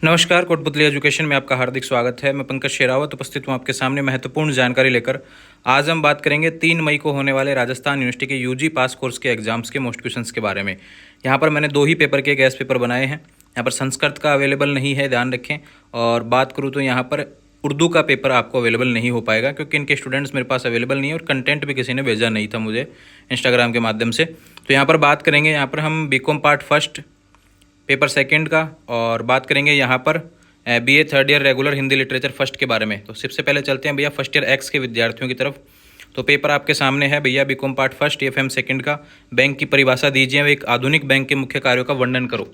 नमस्कार, कोटपुतली एजुकेशन में आपका हार्दिक स्वागत है। मैं पंकज शेरावत उपस्थित हूँ आपके सामने महत्वपूर्ण जानकारी लेकर। आज हम बात करेंगे 3 मई को होने वाले राजस्थान यूनिवर्सिटी के यूजी पास कोर्स के एग्जाम्स के मोस्ट क्वेश्चंस के बारे में। यहाँ पर मैंने 2 ही पेपर के गैस पेपर बनाए हैं। यहाँ पर संस्कृत का अवेलेबल नहीं है, ध्यान रखें। और बात करूँ तो यहाँ पर उर्दू का पेपर आपको अवेलेबल नहीं हो पाएगा क्योंकि इनके स्टूडेंट्स मेरे पास अवेलेबल नहीं है और कंटेंट भी किसी ने भेजा नहीं था मुझे इंस्टाग्राम के माध्यम से। तो यहाँ पर बात करेंगे, यहाँ पर हम BCom part first paper second का, और बात करेंगे यहाँ पर BA third year regular Hindi literature first के बारे में। तो सबसे पहले चलते हैं भैया फर्स्ट ईयर एक्स के विद्यार्थियों की तरफ। तो पेपर आपके सामने है भैया, BCom part first FM second का। बैंक की परिभाषा दीजिए, एक आधुनिक बैंक के मुख्य कार्यों का वर्णन करो।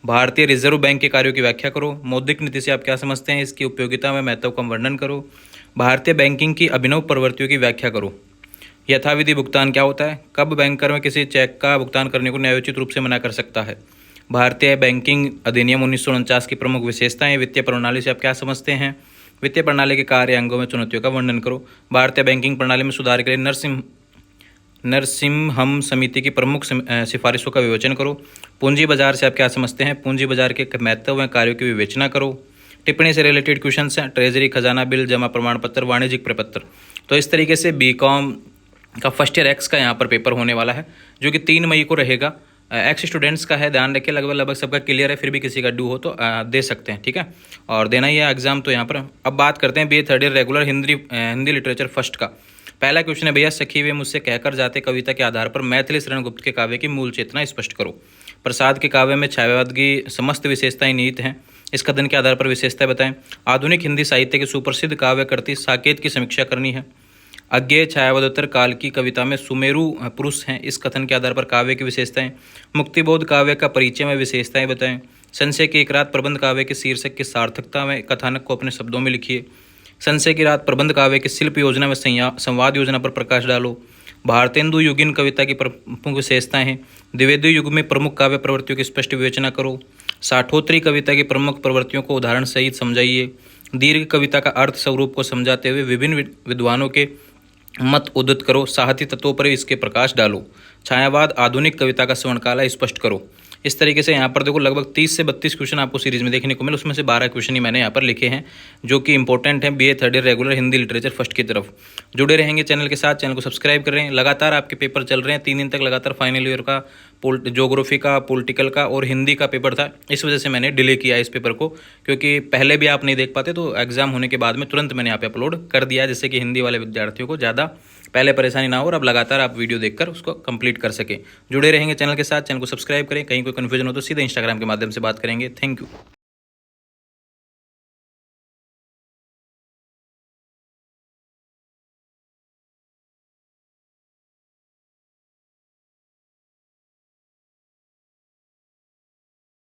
भारतीय रिजर्व बैंक के कार्यों की व्याख्या करो। मौद्रिक नीति से आप क्या समझते हैं, इसकी उपयोगिता में महत्व का वर्णन करो। भारतीय बैंकिंग की अभिनव प्रवृत्तियों की व्याख्या करो। यथाविधि भुगतान क्या होता है, कब बैंकर में किसी चेक का भुगतान करने को न्यायोचित रूप से मना कर सकता है। भारतीय बैंकिंग अधिनियम 1949 की प्रमुख विशेषताएं। वित्तीय प्रणाली से आप क्या समझते हैं, वित्तीय प्रणाली के कार्य अंगों में चुनौतियों का वर्णन करो। भारतीय बैंकिंग प्रणाली में सुधार के लिए नरसिम्हम समिति की प्रमुख सिफारिशों का विवेचन करो। पूंजी बाजार से आप क्या समझते हैं, पूंजी बाजार के महत्व व कार्यों की विवेचना करो। टिप्पणी से रिलेटेड क्वेश्चन हैं, ट्रेजरी, खजाना बिल, जमा प्रमाण पत्र, वाणिज्यिक प्रपत्र। तो इस तरीके से बीकॉम का फर्स्ट ईयर एक्स का यहाँ पर पेपर होने वाला है जो कि 3 मई को रहेगा। एक्स स्टूडेंट्स का है, ध्यान रखिए। लगभग सबका क्लियर है, फिर भी किसी का ड्यू हो तो दे सकते हैं, ठीक है। और देना ही है एग्जाम। तो यहाँ पर अब बात करते हैं BA third year regular Hindi literature first का। पहला क्वेश्चन है भैया, सखी वे मुझसे कहकर जाते कविता के आधार पर मैथिली शरण गुप्त के काव्य की मूल चेतना स्पष्ट करो। प्रसाद के काव्य में छायावाद की समस्त विशेषताएं निहित हैं, इस कथन के आधार पर विशेषताएं बताएं। आधुनिक हिंदी साहित्य के सुप्रसिद्ध काव्य कृति साकेत की समीक्षा करनी है। अज्ञेय छायावदोत्तर काल की कविता में सुमेरु पुरुष हैं, इस कथन के आधार पर काव्य की विशेषताएं। मुक्तिबोध काव्य का परिचय में विशेषताएं बताएं। संशय की एक रात प्रबंध काव्य के शीर्षक की सार्थकता में कथानक को अपने शब्दों में लिखिए। संशय की रात प्रबंध काव्य की शिल्प योजना में संवाद योजना पर प्रकाश डालो। भारतेंदु युगीन कविता की प्रमुख विशेषताएं हैं। द्विवेदी युग में प्रमुख काव्य प्रवृत्तियों की स्पष्ट विवेचना करो। साठोत्तरी कविता की प्रमुख प्रवृत्तियों को उदाहरण सहित समझाइए। दीर्घ कविता का अर्थ स्वरूप को समझाते हुए विभिन्न विद्वानों के मत उद्धृत करो। साहती तत्वों पर इसके प्रकाश डालो। छायावाद आधुनिक कविता का स्वर्णकाल स्पष्ट करो। इस तरीके से यहाँ पर देखो लगभग 30 से 32 क्वेश्चन आपको सीरीज में देखने को मिले, उसमें से 12 क्वेश्चन ही मैंने यहाँ पर लिखे हैं जो कि इंपॉर्टेंट हैं BA third year regular Hindi literature first की तरफ। जुड़े रहेंगे चैनल के साथ, चैनल को सब्सक्राइब कर रहे हैं। लगातार आपके पेपर चल रहे हैं, 3 दिन तक लगातार फाइनल ईयर का, ज्योग्राफी का, पॉलिटिकल का और हिंदी का पेपर था। इस वजह से मैंने डिले किया इस पेपर को, क्योंकि पहले भी आप नहीं देख पाते, तो एग्जाम होने के बाद में तुरंत मैंने यहाँ पे अपलोड कर दिया जिससे कि हिंदी वाले विद्यार्थियों को ज़्यादा पहले परेशानी ना हो और अब लगातार आप वीडियो देखकर उसको कंप्लीट कर सकें। जुड़े रहेंगे चैनल के साथ, चैनल को सब्सक्राइब करें। कहीं कोई कन्फ्यूजन हो तो सीधे इंस्टाग्राम के माध्यम से बात करेंगे। Thank you.